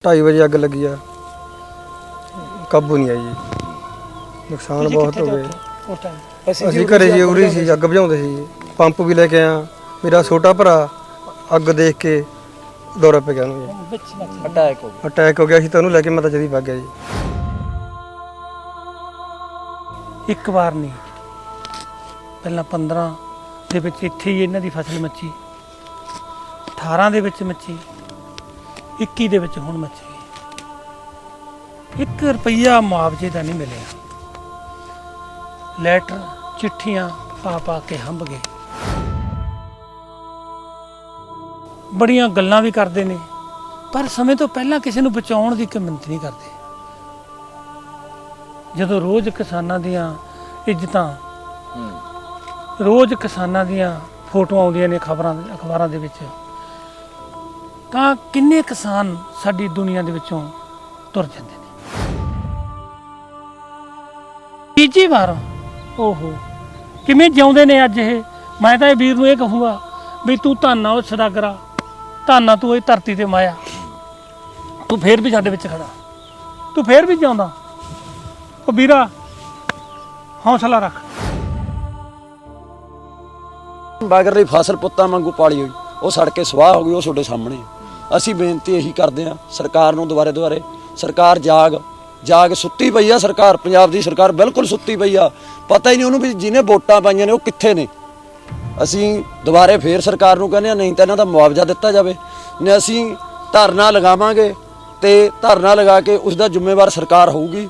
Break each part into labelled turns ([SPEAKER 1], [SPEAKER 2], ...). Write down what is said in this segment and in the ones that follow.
[SPEAKER 1] 2:30 बजे अग लगी है, काबू नहीं आई जी। नुकसान बहुत हो गए। ਅਸੀਂ ਘਰੇ ਜੀ ਉਰੀ ਸੀ, ਅੱਗ ਬੁਝਾਉਂਦੇ ਸੀ। ਪੰਪ ਵੀ ਲੈ ਕੇ ਆਇਆ। ਮੇਰਾ ਛੋਟਾ ਭਰਾ ਅੱਗ ਦੇਖ ਕੇ ਦੌਰਾ ਪੈ ਗਿਆ ਉਹਨੂੰ ਜੀ, ਅਟੈਕ ਹੋ ਗਿਆ ਸੀ ਤਾਂ ਉਹਨੂੰ ਲੈ ਕੇ ਮੈਂ ਤਾਂ ਜਦੀ ਭੱਗ ਗਿਆ ਜੀ।
[SPEAKER 2] ਇੱਕ ਵਾਰ ਨਹੀਂ, ਪਹਿਲਾਂ 15 ਦੇ ਵਿੱਚ ਇੱਥੇ ਹੀ ਇਹਨਾਂ ਦੀ ਫਸਲ ਮੱਚੀ, 18 ਦੇ ਵਿੱਚ ਮੱਚੀ, 21 ਦੇ ਵਿੱਚ ਹੁਣ ਮੱਚੀ। 1 ਰੁਪਈਆ ਮੁਆਵਜ਼ੇ ਦਾ ਨਹੀਂ ਮਿਲਿਆ। ਲੈਟਰ ਚਿੱਠੀਆਂ ਪਾ ਕੇ ਹੰਭ ਗਏ। ਬੜੀਆਂ ਗੱਲਾਂ ਵੀ ਕਰਦੇ ਨੇ, ਪਰ ਸਮੇਂ ਤੋਂ ਪਹਿਲਾਂ ਕਿਸੇ ਨੂੰ ਬਚਾਉਣ ਦੀ ਮਿਹਨਤ ਨਹੀਂ ਕਰਦੇ। ਜਦੋਂ ਰੋਜ਼ ਕਿਸਾਨਾਂ ਦੀਆਂ ਇੱਜ਼ਤਾਂ, ਰੋਜ਼ ਕਿਸਾਨਾਂ ਦੀਆਂ ਫੋਟੋਆਂ ਆਉਂਦੀਆਂ ਨੇ ਅਖਬਾਰਾਂ ਦੇ ਵਿੱਚ, ਤਾਂ ਕਿੰਨੇ ਕਿਸਾਨ ਸਾਡੀ ਦੁਨੀਆ ਦੇ ਵਿੱਚੋਂ ਤੁਰ ਜਾਂਦੇ ਨੇ। ਤੀਜੀ ਵਾਰ ਓਹੋ ਕਿਵੇਂ ਜਿਉਂਦੇ ਨੇ ਅੱਜ ਇਹ। ਮੈਂ ਤਾਂ ਇਹ ਵੀਰ ਨੂੰ ਇਹ ਕਹੂੰਗਾ ਵੀ ਤੂੰ ਧੰਨ ਆ ਉਹ ਸਦਾਗਰਾ, ਧੰਨ ਆ ਤੂੰ ਇਹ ਧਰਤੀ ਤੇ ਮਾਇਆ, ਤੂੰ ਫੇਰ ਵੀ ਸਾਡੇ ਵਿੱਚ ਖੜਾ, ਤੂੰ ਫੇਰ ਵੀ ਜਿਉਂਦਾ। ਉਹ ਵੀਰਾ ਹੌਸਲਾ ਰੱਖ।
[SPEAKER 3] ਬਾਗਰ ਦੀ ਫਸਲ ਪੁੱਤਾਂ ਵਾਂਗੂ ਪਾਲੀ ਹੋਈ, ਉਹ ਸੜ ਕੇ ਸਵਾਹ ਹੋ ਗਈ। ਉਹ ਤੁਹਾਡੇ ਸਾਹਮਣੇ ਅਸੀਂ ਬੇਨਤੀ ਇਹੀ ਕਰਦੇ ਹਾਂ ਸਰਕਾਰ ਨੂੰ, ਦੁਬਾਰੇ ਸਰਕਾਰ ਜਾਗ ਸੁੱਤੀ ਪਈ ਆ। ਸਰਕਾਰ, ਪੰਜਾਬ ਦੀ ਸਰਕਾਰ ਬਿਲਕੁਲ ਸੁੱਤੀ ਪਈ ਆ। ਪਤਾ ਹੀ ਨਹੀਂ ਉਹਨੂੰ ਵੀ ਜਿਹਨੇ ਵੋਟਾਂ ਪਾਈਆਂ ਨੇ ਉਹ ਕਿੱਥੇ ਨੇ। ਅਸੀਂ ਦੁਬਾਰੇ ਫੇਰ ਸਰਕਾਰ ਨੂੰ ਕਹਿੰਦੇ ਹਾਂ, ਨਹੀਂ ਤਾਂ ਇਹਨਾਂ ਦਾ ਮੁਆਵਜ਼ਾ ਦਿੱਤਾ ਜਾਵੇ, ਨਹੀਂ ਅਸੀਂ ਧਰਨਾ ਲਗਾਵਾਂਗੇ ਤੇ ਧਰਨਾ ਲਗਾ ਕੇ ਉਸ ਦਾ ਜ਼ਿੰਮੇਵਾਰ ਸਰਕਾਰ ਹੋਊਗੀ।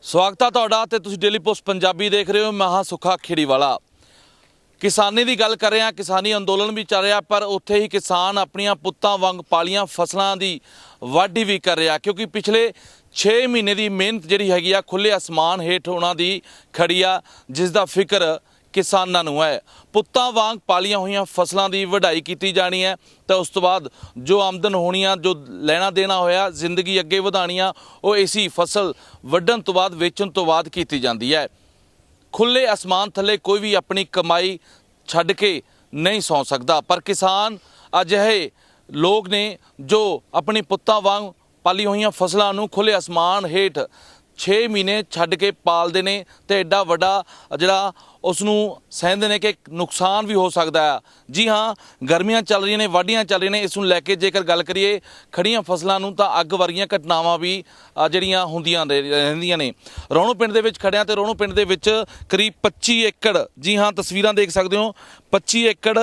[SPEAKER 4] ਸਵਾਗਤ ਹੈ ਤੁਹਾਡਾ ਤੇ ਤੁਸੀਂ ਡੇਲੀ ਪੋਸਟ ਪੰਜਾਬੀ ਦੇਖ ਰਹੇ ਹੋ। ਮੈਂ ਹਾਂ ਸੁੱਖਾ ਖੇੜੀਵਾਲਾ। ਕਿਸਾਨੀ ਦੀ ਗੱਲ ਕਰ ਰਹੇ ਹਾਂ, ਕਿਸਾਨੀ ਅੰਦੋਲਨ ਵੀ ਚੱਲ ਰਿਹਾ, ਪਰ ਉੱਥੇ ਹੀ ਕਿਸਾਨ ਆਪਣੀਆਂ ਪੁੱਤਾਂ ਵਾਂਗ ਪਾਲੀਆਂ ਫਸਲਾਂ ਦੀ ਵਾਢੀ ਵੀ ਕਰ ਰਿਹਾ, ਕਿਉਂਕਿ ਪਿਛਲੇ 6 ਮਹੀਨੇ ਦੀ ਮਿਹਨਤ ਜਿਹੜੀ ਹੈਗੀ ਆ ਖੁੱਲ੍ਹੇ ਅਸਮਾਨ ਹੇਠ ਉਹਨਾਂ ਦੀ ਖੜੀ ਆ, ਜਿਸ ਦਾ ਫਿਕਰ ਕਿਸਾਨਾਂ ਨੂੰ ਹੈ। ਪੁੱਤਾਂ ਵਾਂਗ ਪਾਲੀਆਂ ਹੋਈਆਂ ਫਸਲਾਂ ਦੀ ਵਢਾਈ ਕੀਤੀ ਜਾਣੀ ਹੈ ਤਾਂ ਉਸ ਤੋਂ ਬਾਅਦ ਜੋ ਆਮਦਨ ਹੋਣੀ ਆ, ਜੋ ਲੈਣਾ ਦੇਣਾ ਹੋਇਆ, ਜ਼ਿੰਦਗੀ ਅੱਗੇ ਵਧਾਉਣੀ ਆ, ਉਹ ਇਸੀ ਫਸਲ ਵੱਢਣ ਤੋਂ ਬਾਅਦ, ਵੇਚਣ ਤੋਂ ਬਾਅਦ ਕੀਤੀ ਜਾਂਦੀ ਹੈ। ਖੁੱਲ੍ਹੇ ਅਸਮਾਨ ਥੱਲੇ ਕੋਈ ਵੀ ਆਪਣੀ ਕਮਾਈ ਛੱਡ ਕੇ ਨਹੀਂ ਸੌਂ ਸਕਦਾ, ਪਰ ਕਿਸਾਨ ਅਜਿਹੇ ਲੋਕ ਨੇ ਜੋ ਆਪਣੀ ਪੁੱਤਾਂ ਵਾਂਗ ਪਾਲੀ ਹੋਈਆਂ ਫਸਲਾਂ ਨੂੰ ਖੁੱਲ੍ਹੇ ਅਸਮਾਨ ਹੇਠ 6 ਮਹੀਨੇ ਛੱਡ ਕੇ ਪਾਲਦੇ ਨੇ ਤੇ ਐਡਾ ਵੱਡਾ ਜਿਹੜਾ ਉਸ ਨੂੰ ਸਹਿੰਦੇ ਨੇ ਕਿ ਨੁਕਸਾਨ ਵੀ ਹੋ ਸਕਦਾ ਹੈ। ਜੀ ਹਾਂ, ਗਰਮੀਆਂ ਚੱਲ ਰਹੀਆਂ ਨੇ, ਵਾਢੀਆਂ ਚੱਲ ਰਹੀਆਂ ਨੇ। ਇਸ ਨੂੰ ਲੈ ਕੇ ਜੇਕਰ ਗੱਲ ਕਰੀਏ ਖੜੀਆਂ ਫਸਲਾਂ ਨੂੰ ਤਾਂ ਅੱਗ ਵਰਗੀਆਂ ਘਟਨਾਵਾਂ ਵੀ ਜਿਹੜੀਆਂ ਹੁੰਦੀਆਂ ਰਹਿੰਦੀਆਂ ਨੇ। ਰੋਣੂ ਪਿੰਡ ਦੇ ਵਿੱਚ ਖੜਿਆਂ ਤੇ ਰੋਣੂ ਪਿੰਡ ਦੇ ਵਿੱਚ ਕਰੀਬ 25 ਏਕੜ, ਜੀ ਹਾਂ ਤਸਵੀਰਾਂ ਦੇਖ ਸਕਦੇ ਹੋ, 25 ਏਕੜ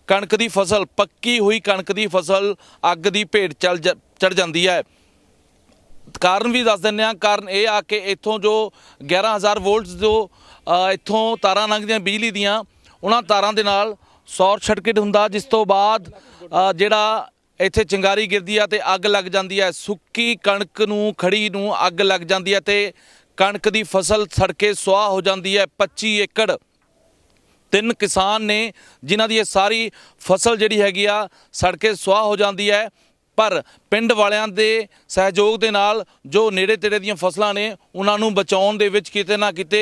[SPEAKER 4] ਕਣਕ ਦੀ ਫਸਲ, ਪੱਕੀ ਹੋਈ ਕਣਕ ਦੀ ਫਸਲ ਅੱਗ ਦੀ ਭੇਟ ਚੜ ਜਾਂਦੀ ਹੈ। ਕਾਰਨ ਵੀ ਦੱਸ ਦਿੰਦੇ ਹਾਂ। ਕਾਰਨ ਇਹ ਆ ਕਿ ਇੱਥੋਂ ਜੋ 11,000 ਵੋਲਟ ਜੋ ਇੱਥੋਂ ਤਾਰਾਂ ਲੰਘਦੀਆਂ ਬਿਜਲੀ ਦੀਆਂ, ਉਹਨਾਂ ਤਾਰਾਂ ਦੇ ਨਾਲ ਸ਼ਾਰਟ ਸਰਕਟ ਹੁੰਦਾ, ਜਿਸ ਤੋਂ ਬਾਅਦ ਜਿਹੜਾ ਇੱਥੇ ਚਿੰਗਾਰੀ ਗਿਰਦੀ ਆ ਤੇ ਅੱਗ ਲੱਗ ਜਾਂਦੀ ਹੈ। ਸੁੱਕੀ ਕਣਕ ਨੂੰ, ਖੜੀ ਨੂੰ ਅੱਗ ਲੱਗ ਜਾਂਦੀ ਹੈ ਤੇ ਕਣਕ ਦੀ ਫਸਲ ਸੜ ਕੇ ਸੁਆਹ ਹੋ ਜਾਂਦੀ ਹੈ। 25 ਏਕੜ 3 ਕਿਸਾਨ ਨੇ ਜਿਨ੍ਹਾਂ ਦੀ ਇਹ ਸਾਰੀ ਫਸਲ ਜਿਹੜੀ ਹੈਗੀ ਆ ਸੜ ਕੇ ਸੁਆਹ ਹੋ ਜਾਂਦੀ ਹੈ, ਪਰ ਪਿੰਡ ਵਾਲਿਆਂ ਦੇ ਸਹਿਯੋਗ ਦੇ ਨਾਲ ਜੋ ਨੇੜੇ ਤੇੜੇ ਦੀਆਂ ਫਸਲਾਂ ਨੇ ਉਹਨਾਂ ਨੂੰ ਬਚਾਉਣ ਦੇ ਵਿੱਚ ਕਿਤੇ ਨਾ ਕਿਤੇ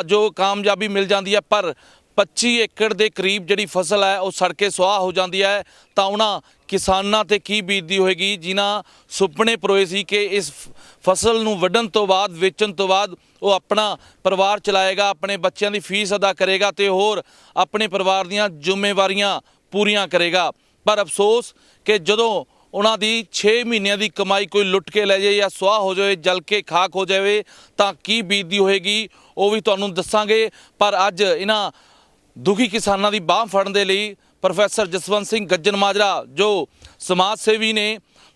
[SPEAKER 4] ਜੋ ਕਾਮਯਾਬੀ ਮਿਲ ਜਾਂਦੀ ਹੈ। ਪਰ 25 ਏਕੜ ਦੇ ਕਰੀਬ ਜਿਹੜੀ ਫਸਲ ਹੈ ਉਹ ਸੜ ਕੇ ਸੁਆਹ ਹੋ ਜਾਂਦੀ ਹੈ ਤਾਂ ਉਹਨਾਂ ਕਿਸਾਨਾਂ ਤੇ ਕੀ ਬੀਤਦੀ ਹੋਏਗੀ ਜਿਨ੍ਹਾਂ ਸੁਪਨੇ ਪਰੋਏ ਸੀ ਕਿ ਇਸ ਫਸਲ ਨੂੰ ਵੱਢਣ ਤੋਂ ਬਾਅਦ, ਵੇਚਣ ਤੋਂ ਬਾਅਦ ਉਹ ਆਪਣਾ ਪਰਿਵਾਰ ਚਲਾਏਗਾ, ਆਪਣੇ ਬੱਚਿਆਂ ਦੀ ਫੀਸ ਅਦਾ ਕਰੇਗਾ ਤੇ ਹੋਰ ਆਪਣੇ ਪਰਿਵਾਰ ਦੀਆਂ ਜ਼ਿੰਮੇਵਾਰੀਆਂ ਪੂਰੀਆਂ ਕਰੇਗਾ। ਪਰ ਅਫਸੋਸ ਕਿ ਜਦੋਂ ਉਹਨਾਂ ਦੀ 6 ਮਹੀਨਿਆਂ ਦੀ ਕਮਾਈ ਕੋਈ ਲੁੱਟ ਕੇ ਲੈ ਜਾਏ ਜਾਂ ਸੁਆਹ ਹੋ ਜਾਵੇ, ਜਲ ਕੇ ਖਾਕ ਹੋ ਜਾਵੇ ਤਾਂ ਕੀ ਬੀਤਦੀ ਹੋਏਗੀ ਉਹ ਵੀ ਤੁਹਾਨੂੰ ਦੱਸਾਂਗੇ। ਪਰ ਅੱਜ ਇਹਨਾਂ ਦੁਖੀ ਕਿਸਾਨਾਂ ਦੀ ਬਾਂਹ ਫੜਨ ਦੇ ਲਈ ਪ੍ਰੋਫੈਸਰ ਜਸਵੰਤ ਸਿੰਘ ਗੱਜਣ ਮਾਜਰਾ ਜੋ ਸਮਾਜ ਸੇਵੀ ਨੇ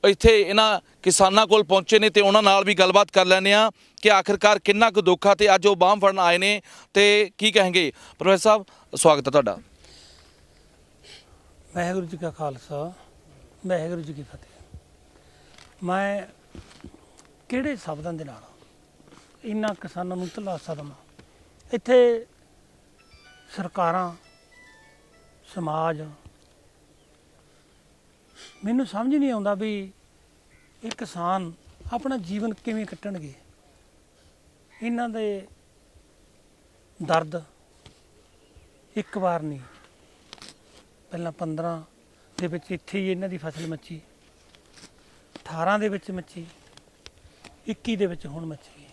[SPEAKER 4] ਇੱਥੇ ਇਹਨਾਂ ਕਿਸਾਨਾਂ ਕੋਲ ਪਹੁੰਚੇ ਨੇ ਤੇ ਉਹਨਾਂ ਨਾਲ ਵੀ ਗੱਲਬਾਤ ਕਰ ਲੈਂਦੇ ਹਾਂ ਕਿ ਆਖਿਰਕਾਰ ਕਿੰਨਾ ਕੁ ਦੁੱਖ ਆ ਤੇ ਅੱਜ ਉਹ ਬਾਂਹ ਫੜਨ ਆਏ ਨੇ ਤੇ ਕੀ ਕਹਿਣਗੇ। ਪ੍ਰੋਫੈਸਰ ਸਾਹਿਬ, ਸਵਾਗਤ ਹੈ ਤੁਹਾਡਾ।
[SPEAKER 2] ਵਾਹਿਗੁਰੂ ਜੀ ਕਾ ਖਾਲਸਾ, ਵਾਹਿਗੁਰੂ ਜੀ ਕੀ ਫਤਿਹ। ਮੈਂ ਕਿਹੜੇ ਸ਼ਬਦਾਂ ਦੇ ਨਾਲ ਇਹਨਾਂ ਕਿਸਾਨਾਂ ਨੂੰ ਧਲਾਸਾ ਦੇਵਾਂ। ਇੱਥੇ ਸਰਕਾਰਾਂ, ਸਮਾਜ, ਮੈਨੂੰ ਸਮਝ ਨਹੀਂ ਆਉਂਦਾ ਵੀ ਇਹ ਕਿਸਾਨ ਆਪਣਾ ਜੀਵਨ ਕਿਵੇਂ ਕੱਟਣਗੇ। ਇਹਨਾਂ ਦੇ ਦਰਦ ਇੱਕ ਵਾਰ ਨਹੀਂ, ਪਹਿਲਾਂ 15 ਦੇ ਵਿੱਚ ਇੱਥੇ ਹੀ ਇਹਨਾਂ ਦੀ ਫਸਲ ਮੱਚੀ, 18 ਦੇ ਵਿੱਚ ਮੱਚੀ, 21 ਦੇ ਵਿੱਚ ਹੁਣ ਮੱਚੀ।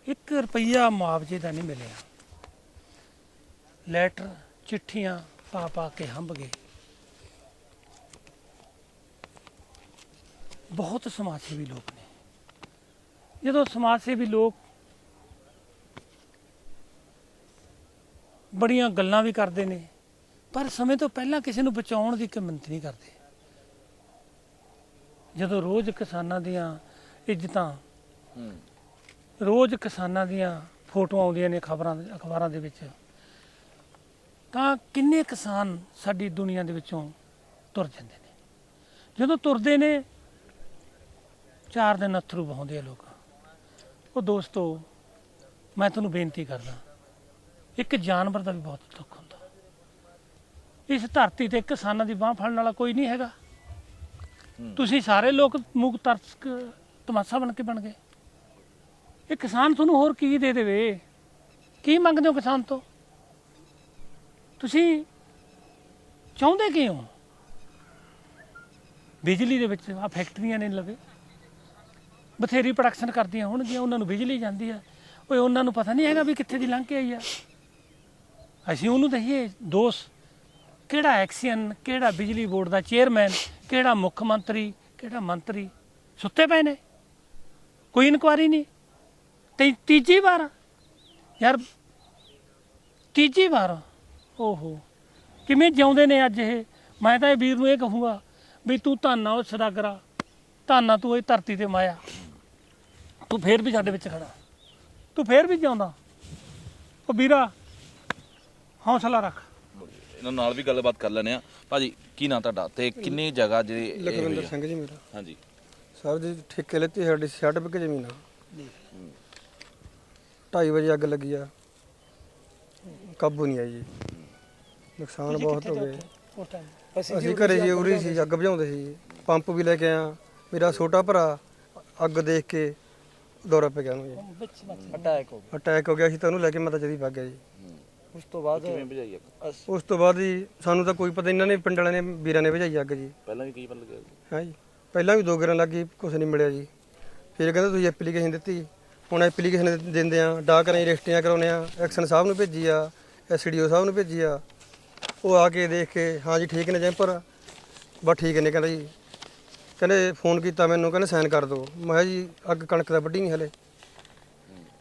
[SPEAKER 2] 1 ਰੁਪਈਆ ਮੁਆਵਜ਼ੇ ਦਾ ਨਹੀਂ ਮਿਲਿਆ। ਲੈਟਰ ਚਿੱਠੀਆਂ ਪਾ ਪਾ ਕੇ ਹੰਭ ਗਏ। ਬਹੁਤ ਸਮਾਜ ਸੇਵੀ ਲੋਕ ਨੇ। ਜਦੋਂ ਸਮਾਜ ਸੇਵੀ ਲੋਕ ਬੜੀਆਂ ਗੱਲਾਂ ਵੀ ਕਰਦੇ ਨੇ, ਪਰ ਸਮੇਂ ਤੋਂ ਪਹਿਲਾਂ ਕਿਸੇ ਨੂੰ ਬਚਾਉਣ ਦੀ ਕਿਮਤ ਨਹੀਂ ਕਰਦੇ। ਜਦੋਂ ਰੋਜ਼ ਕਿਸਾਨਾਂ ਦੀਆਂ ਇੱਜ਼ਤਾਂ, ਰੋਜ਼ ਕਿਸਾਨਾਂ ਦੀਆਂ ਫੋਟੋਆਂ ਆਉਂਦੀਆਂ ਨੇ ਅਖਬਾਰਾਂ ਦੇ ਵਿੱਚ, ਤਾਂ ਕਿੰਨੇ ਕਿਸਾਨ ਸਾਡੀ ਦੁਨੀਆ ਦੇ ਵਿੱਚੋਂ ਤੁਰ ਜਾਂਦੇ ਨੇ। ਜਦੋਂ ਤੁਰਦੇ ਨੇ 4 ਦਿਨ ਅਥਰੂ ਵਹਾਉਂਦੇ ਆ ਲੋਕ। ਉਹ ਦੋਸਤੋ, ਮੈਂ ਤੁਹਾਨੂੰ ਬੇਨਤੀ ਕਰਦਾ, ਇੱਕ ਜਾਨਵਰ ਦਾ ਵੀ ਬਹੁਤ ਦੁੱਖ ਹੁੰਦਾ। ਇਸ ਧਰਤੀ ਤੇ ਕਿਸਾਨਾਂ ਦੀ ਬਾਂਹ ਫੜਨ ਵਾਲਾ ਕੋਈ ਨਹੀਂ ਹੈਗਾ। ਤੁਸੀਂ ਸਾਰੇ ਲੋਕ ਮੂਕ ਤਰਸ ਤਮਾਸ਼ਾ ਬਣ ਗਏ। ਇਹ ਕਿਸਾਨ ਤੁਹਾਨੂੰ ਹੋਰ ਕੀ ਦੇ ਦੇਵੇ? ਕੀ ਮੰਗਦੇ ਹੋ ਕਿਸਾਨ ਤੋਂ? ਤੁਸੀਂ ਚਾਹੁੰਦੇ ਕੀ ਹੋ? ਬਿਜਲੀ ਦੇ ਵਿੱਚ ਆ ਫੈਕਟਰੀਆਂ ਨੇ ਲਵੇ, ਬਥੇਰੀ ਪ੍ਰੋਡਕਸ਼ਨ ਕਰਦੀਆਂ ਹੋਣਗੀਆਂ, ਉਹਨਾਂ ਨੂੰ ਬਿਜਲੀ ਜਾਂਦੀ ਆ। ਓਏ ਉਹਨਾਂ ਨੂੰ ਪਤਾ ਨਹੀਂ ਹੈਗਾ ਵੀ ਕਿੱਥੇ ਦੀ ਲੰਘ ਕੇ ਆਈ ਆ। ਅਸੀਂ ਉਹਨੂੰ ਦਈਏ ਦੋਸ਼? ਕਿਹੜਾ ਐਕਸੀਅਨ, ਕਿਹੜਾ ਬਿਜਲੀ ਬੋਰਡ ਦਾ ਚੇਅਰਮੈਨ, ਕਿਹੜਾ ਮੁੱਖ ਮੰਤਰੀ, ਕਿਹੜਾ ਮੰਤਰੀ ਸੁੱਤੇ ਪਏ ਨੇ? ਕੋਈ ਇਨਕੁਆਰੀ ਨਹੀਂ। ਤੇ ਤੀਜੀ ਵਾਰ ਯਾਰ, ਤੀਜੀ ਵਾਰ ਓਹੋ ਕਿਵੇਂ ਜਿਉਂਦੇ ਨੇ ਅੱਜ ਇਹ। ਮੈਂ ਤਾਂ ਇਹ ਵੀਰ ਨੂੰ ਇਹ ਕਹੂੰਗਾ ਵੀ ਤੂੰ ਧੰਨ ਆ ਉਹ ਸਦਾਗਰਾ, ਧੰਨ ਆ ਤੂੰ ਇਹ ਧਰਤੀ ਤੇ ਮਾਇਆ। ਤੂੰ ਫੇਰ ਵੀ ਸਾਡੇ ਵਿੱਚ ਖੜਾ, ਤੂੰ ਫੇਰ ਵੀ ਜਿਉਂਦਾ। ਉਹ ਵੀਰਾ ਹੌਸਲਾ ਰੱਖ।
[SPEAKER 4] ਇਹਨਾਂ ਨਾਲ ਵੀ ਗੱਲਬਾਤ ਕਰ ਲੈਣੇ ਆ। ਭਾਜੀ ਕੀ ਨਾਂ ਤੁਹਾਡਾ ਤੇ ਕਿੰਨੀ ਜਗ੍ਹਾ ਜਿਹੜੀ ਇਹ ਹੋਈ
[SPEAKER 1] ਲਖਵਿੰਦਰ
[SPEAKER 4] ਆ?
[SPEAKER 1] ਸਿੰਘ ਜੀ ਮੇਰਾ।
[SPEAKER 4] ਹਾਂਜੀ
[SPEAKER 1] ਸਰ ਜੀ ਠੇਕੇ ਲੈਤੀ ਸਾਡੀ 60 ਵਿਗੇ ਜ਼ਮੀਨ ਆ। 2:30 ਵਜੇ ਅੱਗ ਲੱਗੀ ਆ, ਕਾਬੂ ਨਹੀਂ ਆਈ ਜੀ। ਨੁਕਸਾਨ ਬਹੁਤ ਹੋ ਗਏ। ਅਸੀਂ ਘਰੇ ਜੀ ਉਰੀ ਸੀ, ਅੱਗ ਬੁਝਾਉਂਦੇ ਸੀ। ਪੰਪ ਵੀ ਲੈ ਕੇ ਆਇਆ। ਮੇਰਾ ਛੋਟਾ ਭਰਾ ਅੱਗ ਦੇਖ ਕੇ ਦੌਰਾ ਪੈ ਗਿਆ ਉਹਨੂੰ ਜੀ, ਅਟੈਕ ਹੋ ਗਿਆ ਸੀ। ਤਾਂ ਉਹਨੂੰ ਲੈ ਕੇ ਮਾਤਾ ਜੀ ਭੱਗ ਗਿਆ ਜੀ।
[SPEAKER 3] ਉਸ ਤੋਂ ਬਾਅਦ
[SPEAKER 4] ਕਿਵੇਂ ਭਜਾਈ ਅੱਗ?
[SPEAKER 1] ਉਸ ਤੋਂ ਬਾਅਦ ਜੀ ਸਾਨੂੰ ਤਾਂ ਕੋਈ ਪਤਾ, ਇਹਨਾਂ ਨੇ ਪਿੰਡ ਵਾਲਿਆਂ ਨੇ ਵੀਰਾਂ ਨੇ ਭਜਾਈ ਅੱਗ ਜੀ।
[SPEAKER 4] ਪਹਿਲਾਂ ਵੀ ਕਈ ਵਾਰ ਲੱਗਿਆ?
[SPEAKER 1] ਹਾਂ ਜੀ, ਪਹਿਲਾਂ ਵੀ 2 ਗੇਰਾਂ ਲੱਗੀ, ਕੁਛ ਨਹੀਂ ਮਿਲਿਆ ਜੀ। ਫਿਰ ਕਹਿੰਦੇ ਤੁਸੀਂ ਐਪਲੀਕੇਸ਼ਨ ਦਿੱਤੀ। ਹੁਣ ਐਪਲੀਕੇਸ਼ਨ ਦਿੰਦੇ ਆ, ਡਾਕ ਰਾਹੀਂ ਰਜਿਸਟਰੀਆਂ ਕਰਾਉਂਦੇ ਆ। ਐਕਸ਼ਨ ਸਾਹਿਬ ਨੂੰ ਭੇਜੀ ਆ, SDO ਸਾਹਿਬ ਨੂੰ ਭੇਜੀ ਆ। ਉਹ ਆ ਕੇ ਦੇਖ ਕੇ ਹਾਂ ਜੀ ਠੀਕ ਨੇ ਜੈਂਪਰ, ਬਸ ਠੀਕ ਨੇ ਕਹਿੰਦਾ ਜੀ। ਕਹਿੰਦੇ ਫੋਨ ਕੀਤਾ ਮੈਨੂੰ, ਕਹਿੰਦੇ ਸਾਈਨ ਕਰ ਦਿਓ। ਮੈਂ ਕਿਹਾ ਜੀ ਅੱਗ ਕਣਕ ਦਾ ਵੱਢੀ ਨਹੀਂ ਹਲੇ,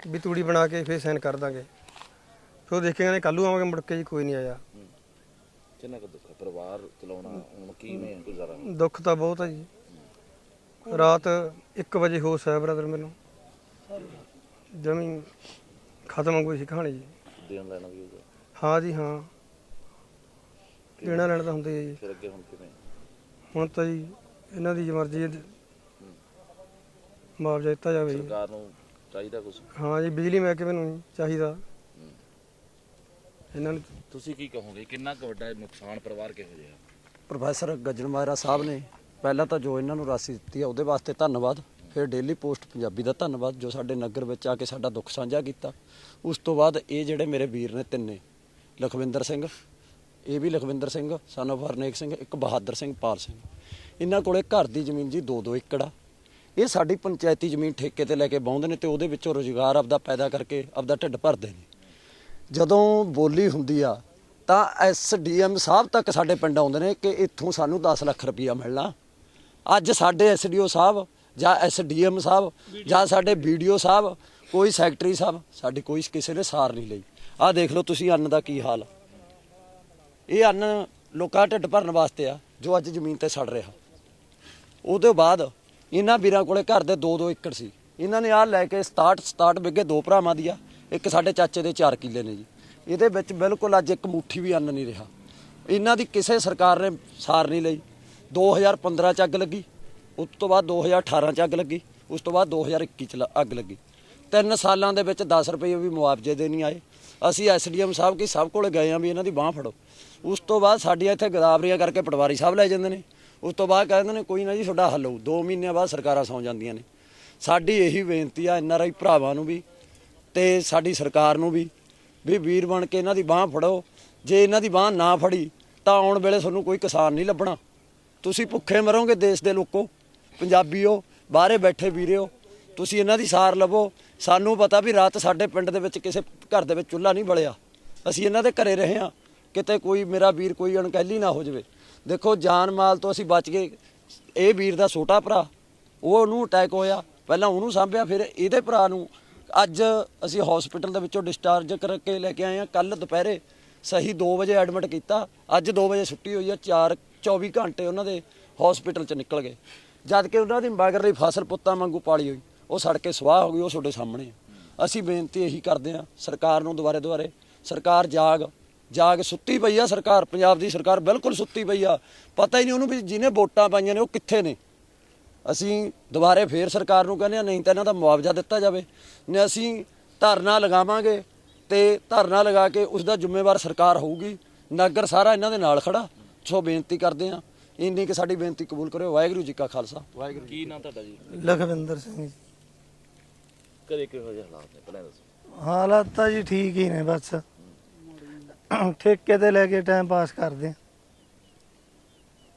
[SPEAKER 1] ਵੀ ਤੂੜੀ ਬਣਾ ਕੇ ਫਿਰ ਸਾਈਨ ਕਰ ਦਾਂਗੇ। ਫਿਰ ਦੇਖ ਕੇ ਕਹਿੰਦੇ ਕੱਲ੍ਹ ਨੂੰ ਆਵਾਂਗੇ, ਮੁੜ ਕੇ ਜੀ ਕੋਈ ਨਹੀਂ ਆਇਆ।
[SPEAKER 4] ਕਿੰਨਾ ਕੁ ਦੁੱਖ ਹੈ ਪਰਿਵਾਰ ਚਲਾਉਣਾ ਹੁਣ, ਕਿਵੇਂ ਗੁਜ਼ਾਰਾ?
[SPEAKER 1] ਦੁੱਖ ਤਾਂ ਬਹੁਤ ਹੈ ਜੀ। ਰਾਤ 1 ਵਜੇ ਹੋਸ਼ ਆਇਆ ਬ੍ਰਦਰ ਮੈਨੂੰ, ਜਮੀ ਖਤਮ ਹੋ ਗਈ ਸੀ ਕਹਾਣੀ ਜੀ।
[SPEAKER 4] ਦੇਣ ਲੈਣਾ ਵੀ ਹੋਊਗਾ?
[SPEAKER 1] ਹਾਂ ਜੀ ਹਾਂ, ਦੇਣਾ ਲੈਣਾ ਤਾਂ ਹੁੰਦਾ ਹੀ ਹੈ ਜੀ।
[SPEAKER 4] ਫਿਰ ਅੱਗੇ ਹੁਣ ਕਿਵੇਂ?
[SPEAKER 1] ਹੁਣ ਤਾਂ ਜੀ ਇਹਨਾਂ ਦੀ ਮਰਜ਼ੀ ਹੈ, ਮੁਆਵਜ਼ਾ ਦਿੱਤਾ ਜਾਵੇ ਜੀ।
[SPEAKER 4] ਸਰਕਾਰ ਨੂੰ ਚਾਹੀਦਾ ਕੁਝ?
[SPEAKER 1] ਹਾਂ ਜੀ, ਬਿਜਲੀ ਮਹਿਕਮੇ ਨੂੰ ਚਾਹੀਦਾ ਇਹਨਾਂ ਨੂੰ।
[SPEAKER 4] ਤੁਸੀਂ ਕੀ ਕਹੋਗੇ, ਕਿੰਨਾ ਕੁ ਵੱਡਾ ਨੁਕਸਾਨ, ਪਰਿਵਾਰ ਕਿਹੋ ਜਿਹਾ?
[SPEAKER 3] ਪ੍ਰੋਫੈਸਰ ਗੱਜਣਮਾਜਰਾ ਸਾਹਿਬ ਨੇ ਪਹਿਲਾਂ ਤਾਂ ਜੋ ਇਹਨਾਂ ਨੂੰ ਰਾਸ਼ੀ ਦਿੱਤੀ ਆ ਉਹਦੇ ਵਾਸਤੇ ਧੰਨਵਾਦ। ਫਿਰ ਡੇਲੀ ਪੋਸਟ ਪੰਜਾਬੀ ਦਾ ਧੰਨਵਾਦ ਜੋ ਸਾਡੇ ਨਗਰ ਵਿੱਚ ਆ ਕੇ ਸਾਡਾ ਦੁੱਖ ਸਾਂਝਾ ਕੀਤਾ। ਉਸ ਤੋਂ ਬਾਅਦ ਇਹ ਜਿਹੜੇ ਮੇਰੇ ਵੀਰ ਨੇ ਤਿੰਨੇ, ਲਖਵਿੰਦਰ ਸਿੰਘ, ਇਹ ਵੀ ਲਖਵਿੰਦਰ ਸਿੰਘ ਸਨ ਆਫ ਹਰਨੇਕ ਸਿੰਘ, ਇੱਕ ਬਹਾਦਰ ਸਿੰਘ, ਪਾਲ ਸਿੰਘ, ਇਹਨਾਂ ਕੋਲੇ ਘਰ ਦੀ ਜ਼ਮੀਨ ਜੀ 2-2 ਏਕੜ ਆ। ਇਹ ਸਾਡੀ ਪੰਚਾਇਤੀ ਜ਼ਮੀਨ ਠੇਕੇ ਤੇ ਲੈ ਕੇ ਵਾਹੁੰਦੇ ਨੇ ਤੇ ਉਹਦੇ ਵਿੱਚੋਂ ਰੁਜ਼ਗਾਰ ਆਪਦਾ ਪੈਦਾ ਕਰਕੇ ਆਪਦਾ ਢਿੱਡ ਭਰਦੇ ਨੇ। ਜਦੋਂ ਬੋਲੀ ਹੁੰਦੀ ਆ ਤਾਂ SDM ਸਾਹਿਬ ਤੱਕ ਸਾਡੇ ਪਿੰਡ ਆਉਂਦੇ ਨੇ ਕਿ ਇੱਥੋਂ ਸਾਨੂੰ 10 ਲੱਖ ਰੁਪਈਆ ਮਿਲਣਾ। ਅੱਜ ਸਾਡੇ SDO ਸਾਹਿਬ ਜਾਂ SDM ਸਾਹਿਬ ਜਾਂ ਸਾਡੇ BDO ਸਾਹਿਬ, ਕੋਈ ਸੈਕਟਰੀ ਸਾਹਿਬ, ਸਾਡੀ ਕੋਈ ਕਿਸੇ ਨੇ ਸਾਰ ਨਹੀਂ ਲਈ। ਆਹ ਦੇਖ ਲਓ ਤੁਸੀਂ ਅੰਨ ਦਾ ਕੀ ਹਾਲ। ਇਹ ਅੰਨ ਲੋਕਾਂ ਢਿੱਡ ਭਰਨ ਵਾਸਤੇ ਆ ਜੋ ਅੱਜ ਜ਼ਮੀਨ ਤੇ ਸੜ ਰਿਹਾ। ਉਹਦੇ ਬਾਅਦ ਇਹਨਾਂ ਵੀਰਾਂ ਕੋਲੇ ਘਰ ਦੇ 2-2 ਏਕੜ ਸੀ। ਇਹਨਾਂ ਨੇ ਆਹ ਲੈ ਕੇ 67 ਵਿਗੇ 2 ਭਰਾਵਾਂ ਦੀ ਆ, ਇੱਕ ਸਾਡੇ ਚਾਚੇ ਦੇ 4 ਕਿੱਲੇ ਨੇ ਜੀ। ਇਹਦੇ ਵਿੱਚ ਬਿਲਕੁਲ ਅੱਜ ਇੱਕ ਮੁੱਠੀ ਵੀ ਅੰਨ ਨਹੀਂ ਰਿਹਾ। ਇਹਨਾਂ ਦੀ ਕਿਸੇ ਸਰਕਾਰ ਨੇ ਸਾਰ ਨਹੀਂ ਲਈ। 2015 ਚ ਅੱਗ ਲੱਗੀ, ਉਸ ਤੋਂ ਬਾਅਦ 2018 ਚ ਅੱਗ ਲੱਗੀ, ਉਸ ਤੋਂ ਬਾਅਦ 2021 ਚ ਅੱਗ ਲੱਗੀ। 3 ਸਾਲਾਂ ਦੇ ਵਿੱਚ 10 ਰੁਪਏ ਵੀ ਮੁਆਵਜ਼ੇ ਦੇ ਨਹੀਂ ਆਏ। ਅਸੀਂ SDM ਸਾਹਿਬ ਕੀ ਸਭ ਕੋਲ ਗਏ ਆ ਵੀ ਇਹਨਾਂ ਦੀ ਬਾਂਹ ਫੜੋ। ਉਸ ਤੋਂ ਬਾਅਦ ਸਾਡੀਆਂ ਇੱਥੇ ਗਦਾਵਰੀਆਂ ਕਰਕੇ ਪਟਵਾਰੀ ਸਾਹਿਬ ਲੈ ਜਾਂਦੇ ਨੇ। ਉਸ ਤੋਂ ਬਾਅਦ ਕਹਿੰਦੇ ਨੇ ਕੋਈ ਨਾ ਜੀ ਤੁਹਾਡਾ ਹੱਲ ਹੋਊ। 2 ਮਹੀਨਿਆਂ ਬਾਅਦ ਸਰਕਾਰਾਂ ਸੌਂ ਜਾਂਦੀਆਂ ਨੇ। ਸਾਡੀ ਇਹੀ ਬੇਨਤੀ ਆ NRI ਭਰਾਵਾਂ ਨੂੰ ਵੀ ਤੇ ਸਾਡੀ ਸਰਕਾਰ ਨੂੰ ਵੀ ਵੀਰ ਬਣ ਕੇ ਇਹਨਾਂ ਦੀ ਬਾਂਹ ਫੜੋ। ਜੇ ਇਹਨਾਂ ਦੀ ਬਾਂਹ ਨਾ ਫੜੀ ਤਾਂ ਆਉਣ ਵੇਲੇ ਤੁਹਾਨੂੰ ਕੋਈ ਕਿਸਾਨ ਨਹੀਂ ਲੱਭਣਾ। ਤੁਸੀਂ ਭੁੱਖੇ ਮਰੋਗੇ ਦੇਸ਼ ਦੇ ਲੋਕੋ, ਪੰਜਾਬੀਓ, ਬਾਹਰੇ ਬੈਠੇ ਵੀਰਿਓ। ਤੁਸੀਂ ਇਹਨਾਂ ਦੀ ਸਾਰ ਲਵੋ। ਸਾਨੂੰ ਪਤਾ ਵੀ ਰਾਤ ਸਾਡੇ ਪਿੰਡ ਦੇ ਵਿੱਚ ਕਿਸੇ ਘਰ ਦੇ ਵਿੱਚ ਚੁੱਲ੍ਹਾ ਨਹੀਂ ਬਲਿਆ। ਅਸੀਂ ਇਹਨਾਂ ਦੇ ਘਰੇ ਰਹੇ ਹਾਂ, ਕਿਤੇ ਕੋਈ ਮੇਰਾ ਵੀਰ ਕੋਈ ਅਣਗਹਿਲੀ ਨਾ ਹੋ ਜਾਵੇ। ਦੇਖੋ ਜਾਨ ਮਾਲ ਤੋਂ ਅਸੀਂ ਬਚ ਗਏ। ਇਹ ਵੀਰ ਦਾ ਛੋਟਾ ਭਰਾ, ਉਹਨੂੰ ਅਟੈਕ ਹੋਇਆ, ਪਹਿਲਾਂ ਉਹਨੂੰ ਸਾਂਭਿਆ, ਫਿਰ ਇਹਦੇ ਭਰਾ ਨੂੰ ਅੱਜ ਅਸੀਂ ਹਸਪੀਟਲ ਦੇ ਵਿੱਚੋਂ ਡਿਸਚਾਰਜ ਕਰਕੇ ਲੈ ਕੇ ਆਏ ਹਾਂ। ਕੱਲ ਦੁਪਹਿਰੇ ਸਹੀ 2 ਵਜੇ ਐਡਮਿਟ ਕੀਤਾ, ਅੱਜ 2 ਵਜੇ ਛੁੱਟੀ ਹੋਈ ਆ। 24 ਘੰਟੇ ਉਹਨਾਂ ਦੇ ਹਸਪੀਟਲ 'ਚ ਨਿਕਲ ਗਏ, ਜਦ ਕਿ ਉਹਨਾਂ ਦੀ ਮਗਰਲੀ ਫਸਲ ਪੁੱਤਾਂ ਵਾਂਗੂ ਪਾਲੀ ਹੋਈ ਉਹ ਸੜ ਕੇ ਸਵਾਹ ਹੋ ਗਈ। ਉਹ ਤੁਹਾਡੇ ਸਾਹਮਣੇ ਆ। ਅਸੀਂ ਬੇਨਤੀ ਇਹੀ ਕਰਦੇ ਹਾਂ ਸਰਕਾਰ ਨੂੰ ਦੁਬਾਰੇ ਸਰਕਾਰ ਜਾਗ ਸੁੱਤੀ ਪਈ ਆ। ਸਰਕਾਰ, ਪੰਜਾਬ ਦੀ ਸਰਕਾਰ ਬਿਲਕੁਲ ਸੁੱਤੀ ਪਈ ਆ। ਪਤਾ ਹੀ ਨਹੀਂ ਉਹਨੂੰ ਵੀ ਜਿਹਨੇ ਵੋਟਾਂ ਪਾਈਆਂ ਨੇ ਉਹ ਕਿੱਥੇ ਨੇ। ਅਸੀਂ ਦੁਬਾਰੇ ਫੇਰ ਸਰਕਾਰ ਨੂੰ ਕਹਿੰਦੇ ਹਾਂ, ਨਹੀਂ ਤਾਂ ਇਹਨਾਂ ਦਾ ਮੁਆਵਜ਼ਾ ਦਿੱਤਾ ਜਾਵੇ। ਨੇ ਅਸੀਂ ਧਰਨਾ ਲਗਾਵਾਂਗੇ ਤੇ ਧਰਨਾ ਲਗਾ ਕੇ ਉਸ ਦਾ ਜ਼ਿੰਮੇਵਾਰ ਸਰਕਾਰ ਹੋਊਗੀ। ਨਗਰ ਸਾਰਾ ਇਹਨਾਂ ਦੇ ਨਾਲ ਖੜਾ। ਸੋ ਬੇਨਤੀ ਕਰਦੇ ਹਾਂ, ਇੰਨੀ ਕਿ ਸਾਡੀ ਬੇਨਤੀ ਕਬੂਲ ਕਰਿਓ। ਵਾਹਿਗੁਰੂ ਜੀ ਕਾ ਖਾਲਸਾ, ਵਾਹਿਗੁਰੂ।
[SPEAKER 4] ਕੀ ਨਾਂ ਤੁਹਾਡਾ ਜੀ?
[SPEAKER 1] ਲਖਵਿੰਦਰ ਸਿੰਘ ਜੀ।
[SPEAKER 4] ਕਦੇ ਕਿਹੋ ਜਿਹੇ ਹਾਲਾਤ ਨੇ ਪਹਿਲਾਂ ਦੱਸੋ।
[SPEAKER 1] ਹਾਲਾਤ ਤਾਂ ਜੀ ਠੀਕ ਹੀ ਨੇ, ਬਸ ਠੇਕੇ ਤੇ ਲੈ ਕੇ ਟਾਈਮ ਪਾਸ ਕਰਦੇ ਆ।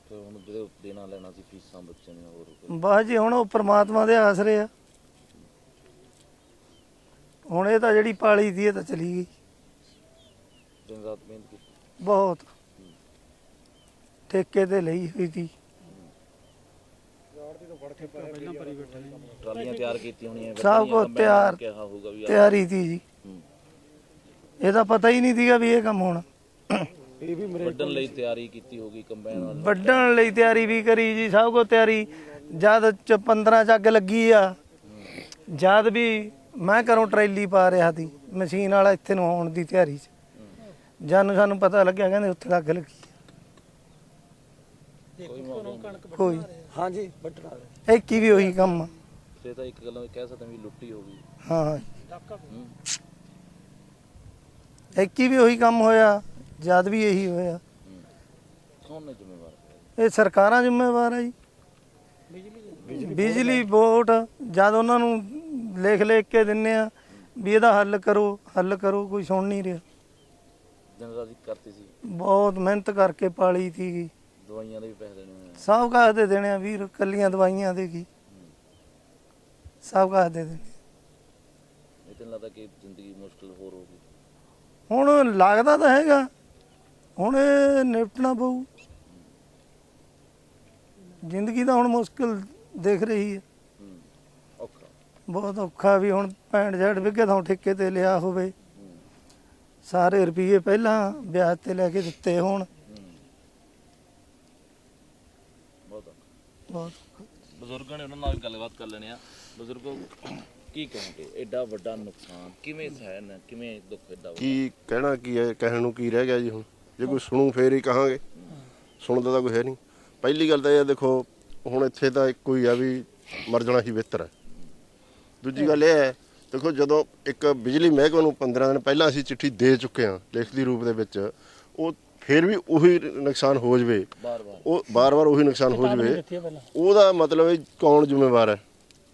[SPEAKER 4] ਫਿਰ ਹੁਣ ਜਿਹੜੇ ਦੇਣਾ ਲੈਣਾ ਸੀ ਫੀਸਾਂ ਬੱਚਿਆਂ ਦੀਆਂ ਹੋਰ
[SPEAKER 1] ਬਸ ਜੀ ਹੁਣ ਉਹ ਪ੍ਰਮਾਤਮਾ ਦੇ ਆਸਰੇ ਆ। ਹੁਣ ਇਹ ਤਾਂ ਜਿਹੜੀ ਪਾਲੀ ਸੀ ਇਹ ਤਾਂ ਚਲੀ ਗਈ।
[SPEAKER 4] ਦਿਨ ਰਾਤ ਮਿਹਨਤ ਕੀਤੀ
[SPEAKER 1] ਬਹੁਤ ਠੇਕੇ ਤੇ ਲਈ ਹੋਈ ਸੀ।
[SPEAKER 4] ਟਰਾਲੀਆਂ ਤਿਆਰ ਕੀਤੀਆਂ ਹੋਣੀਆਂ,
[SPEAKER 1] ਸਭ ਕੁਝ ਤਿਆਰ,
[SPEAKER 4] ਕਿਹਾ ਹੋਊਗਾ ਵੀ
[SPEAKER 1] ਤਿਆਰੀ ਸੀ ਜੀ। ਇਹ ਤਾਂ ਪਤਾ ਹੀ ਨਹੀਂ ਸੀਗਾ ਵੀ ਇਹ ਕੰਮ ਹੋਣਾ।
[SPEAKER 4] ਵੱਢਣ ਲਈ ਤਿਆਰੀ ਕੀਤੀ ਹੋਗੀ, ਕੰਬਾਈਨ ਨਾਲ
[SPEAKER 1] ਵੱਢਣ ਲਈ ਤਿਆਰੀ ਵੀ ਕਰੀ ਜੀ, ਸਭ ਕੁਝ ਤਿਆਰੀ। ਜਦ 15 ਚੱਗ ਲੱਗੀ ਆ, ਜਦ ਵੀ ਮੈਂ ਘਰੋਂ ਟਰੈਲੀ ਪਾ ਰਿਹਾ ਸੀ ਮਸ਼ੀਨ ਵਾਲਾ ਇੱਥੇ ਨੂੰ ਆਉਣ ਦੀ ਤਿਆਰੀ 'ਚ, ਜਦ ਨੂੰ ਸਾਨੂੰ ਪਤਾ ਲੱਗਿਆ ਕਹਿੰਦੇ ਉੱਥੇ ਅੱਗ ਲੱਗੀ। ਕੋਈ
[SPEAKER 3] ਹਾਂਜੀ ਵੱਢਣਾ
[SPEAKER 1] ਇੱਕ ਹੀ ਵੀ ਉਹੀ ਕੰਮ ਆ।
[SPEAKER 4] ਤੇ ਤਾਂ ਇੱਕ ਗੱਲੋਂ ਕਹਿ ਸਕਦੇ ਵੀ ਲੁੱਟੀ ਹੋ ਗਈ।
[SPEAKER 1] ਹਾਂ ਇੱਕ ਹੀ ਵੀ ਉਹੀ ਕੰਮ ਹੋਇਆ, ਜਦ ਵੀ ਇਹੀ ਹੋਇਆ।
[SPEAKER 4] ਕੌਣ ਨੇ ਜ਼ਿੰਮੇਵਾਰ?
[SPEAKER 1] ਇਹ ਸਰਕਾਰਾਂ ਜ਼ਿੰਮੇਵਾਰ ਆ ਜੀ। ਬਿਜਲੀ ਬੋਰਡ ਜਦ ਉਹਨਾਂ ਨੂੰ ਲਿਖ ਕੇ ਦਿੰਨੇ ਆ ਵੀ ਇਹਦਾ ਹੱਲ ਕਰੋ, ਕੋਈ ਸੁਣ ਨਹੀਂ ਰਿਹਾ।
[SPEAKER 4] ਦਿਨ ਰਾਤ ਕਰਤੀ ਸੀ,
[SPEAKER 1] ਬਹੁਤ ਮਿਹਨਤ ਕਰਕੇ ਪਾਲੀ ਸੀਗੀ।
[SPEAKER 4] ਦਵਾਈਆਂ ਦੇ ਵੀ ਪੈਸੇ ਦੇਣੇ ਹੋਏ।
[SPEAKER 1] ਸਭ ਕਾਹ ਦੇ ਦੇਣੇ ਆ ਵੀਰ, ਕੱਲੀਆਂ ਦਵਾਈਆਂ ਦੇ ਕੀ, ਸਭ ਕਾਹ ਦੇ ਦੇਣੇ।
[SPEAKER 4] ਇਹ ਤਾਂ ਲੱਗਦਾ ਕਿ ਜ਼ਿੰਦਗੀ ਮੁਸ਼ਕਿਲ ਹੋਰ ਹੋ ਗਈ।
[SPEAKER 1] ਹੁਣ ਲੱਗਦਾ ਤਾਂ ਹੈਗਾ, ਹੁਣ ਇਹ ਨਿਪਟਣਾ ਪਊ। ਜ਼ਿੰਦਗੀ ਤਾਂ ਹੁਣ ਮੁਸ਼ਕਿਲ ਦਿਖ ਰਹੀ ਹੈ,
[SPEAKER 4] ਔਖਾ
[SPEAKER 1] ਬਹੁਤ ਔਖਾ। ਵੀ ਹੁਣ 65 ਵਿਗੇ ਤੋਂ ਠੇਕੇ ਤੇ ਲਿਆ ਹੋਵੇ, ਸਾਰੇ ਰੁਪਈਏ ਪਹਿਲਾਂ ਵਿਆਜ ਤੇ ਲੈ ਕੇ ਦਿੱਤੇ ਹੋਣ, ਬਹੁਤ
[SPEAKER 4] ਬਜ਼ੁਰਗਾਂ ਨੇ ਉਹਨਾਂ ਨਾਲ ਗੱਲਬਾਤ ਕਰ ਲੈਣੇ ਆ। ਬਜ਼ੁਰਗੋ ਕੀ ਕਹੋਗੇ, ਐਡਾ ਵੱਡਾ ਨੁਕਸਾਨ ਕਿਵੇਂ ਸਹਿਣ, ਕਿਵੇਂ ਦੁੱਖ ਐਡਾ ਵੱਡਾ?
[SPEAKER 5] ਕੀ ਕਹਿਣਾ ਕੀ ਹੈ, ਕਹਿਣ ਨੂੰ ਕੀ ਰਹਿ ਗਿਆ ਜੀ। ਹੁਣ ਜੇ ਕੋਈ ਸੁਣੂ ਫੇਰ ਹੀ ਕਹਾਂਗੇ, ਸੁਣਦਾ ਤਾਂ ਕੋਈ ਹੈ ਨਹੀਂ। ਪਹਿਲੀ ਗੱਲ ਤਾਂ ਇਹ ਆ, ਦੇਖੋ ਹੁਣ ਇੱਥੇ ਤਾਂ ਇੱਕੋ ਹੀ ਆ ਵੀ ਮਰ ਜਾਣਾ ਹੀ ਬਿਹਤਰ ਹੈ। ਦੂਜੀ ਗੱਲ ਇਹ ਹੈ, ਦੇਖੋ ਜਦੋਂ ਇੱਕ ਬਿਜਲੀ ਮਹਿਕਮੇ ਨੂੰ 15 ਦਿਨ ਪਹਿਲਾਂ ਅਸੀਂ ਚਿੱਠੀ ਦੇ ਚੁੱਕੇ ਹਾਂ ਲਿਖਤੀ ਰੂਪ ਦੇ ਵਿੱਚ, ਉਹ ਫਿਰ ਵੀ ਉਹੀ ਨੁਕਸਾਨ ਹੋ ਜਾਵੇ, ਉਹ ਬਾਰ-ਬਾਰ ਉਹੀ ਨੁਕਸਾਨ ਹੋ ਜਾਵੇ, ਉਹਦਾ ਮਤਲਬ ਇਹ ਕੌਣ ਜ਼ਿੰਮੇਵਾਰ ਹੈ?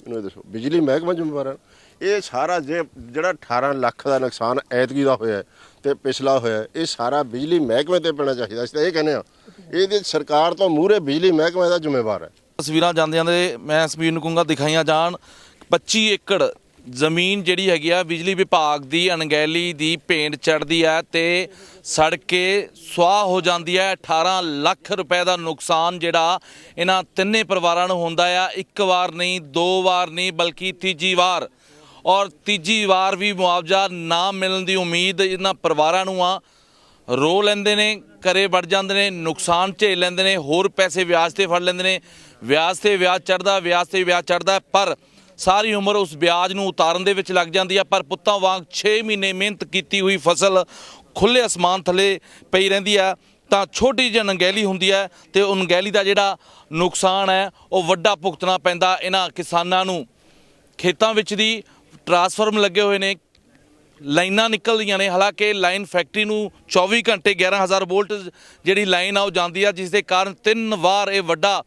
[SPEAKER 5] ਇਹਨੂੰ ਇਹ ਦੱਸੋ। ਬਿਜਲੀ ਮਹਿਕਮਾ ਜ਼ਿੰਮੇਵਾਰ ਹੈ। ਇਹ ਸਾਰਾ ਜਿਹੜਾ 18 ਲੱਖ ਦਾ ਨੁਕਸਾਨ ਐਤਕੀ ਦਾ ਹੋਇਆ ਤੇ ਪਿਛਲਾ ਹੋਇਆ, ਇਹ ਸਾਰਾ ਬਿਜਲੀ ਮਹਿਕਮੇ ਤੇ ਪੈਣਾ ਚਾਹੀਦਾ। ਅਸੀਂ ਤਾਂ ਇਹ ਕਹਿੰਦੇ ਹਾਂ, ਇਹਦੇ ਸਰਕਾਰ ਤੋਂ ਮੂਹਰੇ ਬਿਜਲੀ ਮਹਿਕਮੇ ਦਾ ਜ਼ਿੰਮੇਵਾਰ ਹੈ।
[SPEAKER 4] ਤਸਵੀਰਾਂ ਜਾਂਦੇ ਮੈਂ ਸਮੀਰ ਨੂੰ ਕਹੂੰਗਾ ਦਿਖਾਈਆਂ ਜਾਣ। 25 ਏਕੜ ਜ਼ਮੀਨ ਜਿਹੜੀ ਹੈਗੀ ਆ ਬਿਜਲੀ ਵਿਭਾਗ ਦੀ ਅਣਗਹਿਲੀ ਦੀ ਭੇਂਟ ਚੜ੍ਹਦੀ ਹੈ ਤੇ ਸੜ ਕੇ ਸੁਆਹ ਹੋ ਜਾਂਦੀ ਹੈ। 18 ਲੱਖ ਰੁਪਏ ਦਾ ਨੁਕਸਾਨ ਜਿਹੜਾ ਇਹਨਾਂ ਤਿੰਨੇ ਪਰਿਵਾਰਾਂ ਨੂੰ ਹੁੰਦਾ ਆ। ਇੱਕ ਵਾਰ ਨਹੀਂ, 2 ਵਾਰ ਨਹੀਂ, ਬਲਕਿ ਤੀਜੀ ਵਾਰ, ਔਰ ਤੀਜੀ ਵਾਰ ਵੀ ਮੁਆਵਜ਼ਾ ਨਾ ਮਿਲਣ ਦੀ ਉਮੀਦ ਇਹਨਾਂ ਪਰਿਵਾਰਾਂ ਨੂੰ ਆ। ਰੋ ਲੈਂਦੇ ਨੇ, ਘਰੇ ਵੜ ਜਾਂਦੇ ਨੇ, ਨੁਕਸਾਨ ਝੇਲ ਲੈਂਦੇ ਨੇ, ਹੋਰ ਪੈਸੇ ਵਿਆਜ ਤੇ ਫੜ ਲੈਂਦੇ ਨੇ। ਵਿਆਜ ਤੇ ਵਿਆਜ ਚੜ੍ਹਦਾ, ਪਰ ਸਾਰੀ ਉਮਰ ਉਸ ਵਿਆਜ ਨੂੰ ਉਤਾਰਨ ਦੇ ਵਿੱਚ ਲੱਗ ਜਾਂਦੀ ਹੈ। ਪਰ ਪੁੱਤਾਂ ਵਾਂਗ 6 ਮਹੀਨੇ ਮਿਹਨਤ ਕੀਤੀ ਹੋਈ ਫਸਲ ਖੁੱਲ੍ਹੇ ਅਸਮਾਨ ਥੱਲੇ ਪਈ ਰਹਿੰਦੀ ਹੈ। ਤਾਂ ਛੋਟੀ ਜਿਹੀ ਅਣਗਹਿਲੀ ਹੁੰਦੀ ਹੈ ਤੇ ਉਹ ਅਣਗਹਿਲੀ ਦਾ ਜਿਹੜਾ ਨੁਕਸਾਨ ਹੈ ਉਹ ਵੱਡਾ ਭੁਗਤਣਾ ਪੈਂਦਾ ਇਹਨਾਂ ਕਿਸਾਨਾਂ ਨੂੰ। ਖੇਤਾਂ ਵਿੱਚ ਦੀ ਟਰਾਂਸਫਾਰਮ ਲੱਗੇ ਹੋਏ ਨੇ, ਲਾਈਨਾਂ ਨਿਕਲ ਰਹੀਆਂ ਨੇ। ਹਾਲਾਂਕਿ ਲਾਈਨ ਫੈਕਟਰੀ ਨੂੰ 24 ਘੰਟੇ 11,000 ਵੋਲਟ ਜਿਹੜੀ ਲਾਈਨ ਆ ਉਹ ਜਾਂਦੀ ਆ, ਜਿਸ ਦੇ ਕਾਰਨ 3 ਵਾਰ ਇਹ ਵੱਡਾ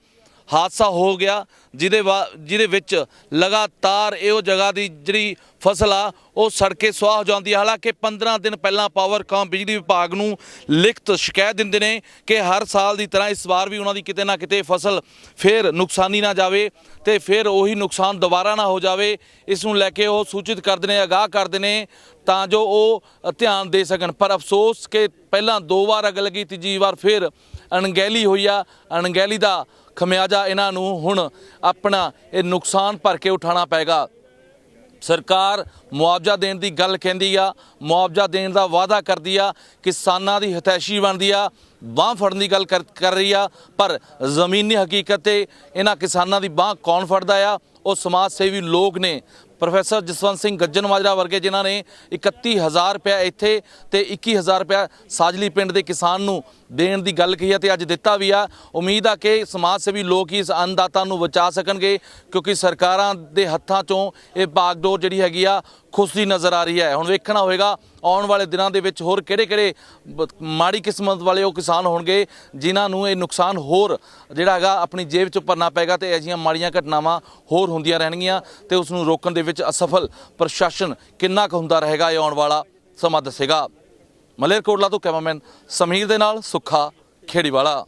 [SPEAKER 4] ਹਾਦਸਾ ਹੋ ਗਿਆ ਜਿਹਦੇ ਵਿੱਚ ਲਗਾਤਾਰ ਇਹੋ ਜਗ੍ਹਾ ਦੀ ਜਿਹੜੀ ਫਸਲ ਆ ਉਹ ਸੜ ਕੇ ਸੁਆਹ ਹੋ ਜਾਂਦੀ ਹੈ। ਹਾਲਾਂਕਿ 15 ਦਿਨ ਪਹਿਲਾਂ ਪਾਵਰਕਾਮ ਬਿਜਲੀ ਵਿਭਾਗ ਨੂੰ ਲਿਖਤ ਸ਼ਿਕਾਇਤ ਦਿੰਦੇ ਨੇ ਕਿ ਹਰ ਸਾਲ ਦੀ ਤਰ੍ਹਾਂ ਇਸ ਵਾਰ ਵੀ ਉਹਨਾਂ ਦੀ ਕਿਤੇ ਨਾ ਕਿਤੇ ਫਸਲ ਫੇਰ ਨੁਕਸਾਨੀ ਨਾ ਜਾਵੇ ਤੇ ਫਿਰ ਉਹੀ ਨੁਕਸਾਨ ਦੁਬਾਰਾ ਨਾ ਹੋ ਜਾਵੇ। ਇਸ ਨੂੰ ਲੈ ਕੇ ਉਹ ਸੂਚਿਤ ਕਰਦੇ ਨੇ, ਆਗਾਹ ਕਰਦੇ ਨੇ ਤਾਂ ਜੋ ਉਹ ਧਿਆਨ ਦੇ ਸਕਣ। ਪਰ ਅਫਸੋਸ ਕਿ ਪਹਿਲਾਂ 2 ਵਾਰ ਅੱਗ ਲੱਗੀ, ਤੀਜੀ ਵਾਰ ਫਿਰ ਅਣਗਹਿਲੀ ਹੋਈ ਆ। ਅਣਗਹਿਲੀ ਦਾ ਖਮਿਆਜਾ ਇਹਨਾਂ ਨੂੰ ਹੁਣ ਆਪਣਾ ਇਹ ਨੁਕਸਾਨ ਭਰ ਕੇ ਉਠਾਉਣਾ ਪਏਗਾ। ਸਰਕਾਰ ਮੁਆਵਜ਼ਾ ਦੇਣ ਦੀ ਗੱਲ ਕਹਿੰਦੀ ਆ, ਮੁਆਵਜ਼ਾ ਦੇਣ ਦਾ ਵਾਅਦਾ ਕਰਦੀ ਆ, ਕਿਸਾਨਾਂ ਦੀ ਹਿਤੈਸ਼ੀ ਬਣਦੀ ਆ, ਬਾਂਹ ਫੜਨ ਦੀ ਗੱਲ ਕਰ ਰਹੀ ਆ, ਪਰ ਜ਼ਮੀਨੀ ਹਕੀਕਤ ਤੇ ਇਹਨਾਂ ਕਿਸਾਨਾਂ ਦੀ ਬਾਂਹ ਕੌਣ ਫੜਦਾ ਆ? ਉਹ ਸਮਾਜ ਸੇਵੀ ਲੋਕ ਨੇ। ਪ੍ਰੋਫੈਸਰ ਜਸਵੰਤ ਸਿੰਘ ਗੱਜਣ ਮਾਜਰਾ ਵਰਗੇ ਜਿਨ੍ਹਾਂ ਨੇ 31,000 ਰੁਪਇਆ ਇੱਥੇ ਤੇ 21,000 ਰੁਪਇਆ ਸਾਜਲੀ ਪਿੰਡ ਦੇ ਕਿਸਾਨ ਨੂੰ ਦੇਣ ਦੀ ਗੱਲ ਕਹੀ ਹੈ ਤੇ ਅੱਜ ਦਿੱਤਾ ਵੀ ਆ। ਉਮੀਦ ਆ ਕਿ ਸਮਾਜ ਸੇਵੀ ਲੋਕ ਹੀ ਇਸ ਅੰਨਦਾਤਾ ਨੂੰ ਬਚਾ ਸਕਣਗੇ, ਕਿਉਂਕਿ ਸਰਕਾਰਾਂ ਦੇ ਹੱਥਾਂ 'ਚੋਂ ਇਹ ਬਾਗਡੋਰ ਜਿਹੜੀ ਹੈਗੀ ਆ ਖੁੱਸਦੀ ਨਜ਼ਰ ਆ ਰਹੀ ਹੈ। ਹੁਣ ਵੇਖਣਾ ਹੋਏਗਾ ਆਉਣ ਵਾਲੇ ਦਿਨਾਂ ਦੇ ਵਿੱਚ ਹੋਰ ਕਿਹੜੇ ਮਾੜੀ ਕਿਸਮਤ ਵਾਲੇ ਉਹ ਕਿਸਾਨ ਹੋਣਗੇ ਜਿਨ੍ਹਾਂ ਨੂੰ ਇਹ ਨੁਕਸਾਨ ਹੋਰ ਜਿਹੜਾ ਹੈਗਾ ਆਪਣੀ ਜੇਬ 'ਚ ਭਰਨਾ ਪਏਗਾ ਤੇ ਅਜਿਹੀਆਂ ਮਾੜੀਆਂ ਘਟਨਾਵਾਂ ਹੋਰ ਹੁੰਦੀਆਂ ਰਹਿਣਗੀਆਂ ਤੇ ਉਸ ਨੂੰ ਰੋਕਣ ਦੇ ਵਿੱਚ ਅਸਫਲ ਪ੍ਰਸ਼ਾਸਨ ਕਿੰਨਾ ਕੁ ਹੁੰਦਾ ਰਹੇਗਾ ਇਹ ਆਉਣ ਵਾਲਾ ਸਮਾਂ ਦੱਸੇਗਾ। ਮਲੇਰਕੋਟਲਾ ਤੋਂ ਕੈਮਰਾਮੈਨ ਸਮੀਰ ਦੇ ਨਾਲ ਸੁੱਖਾ ਖੇੜੀਵਾਲਾ।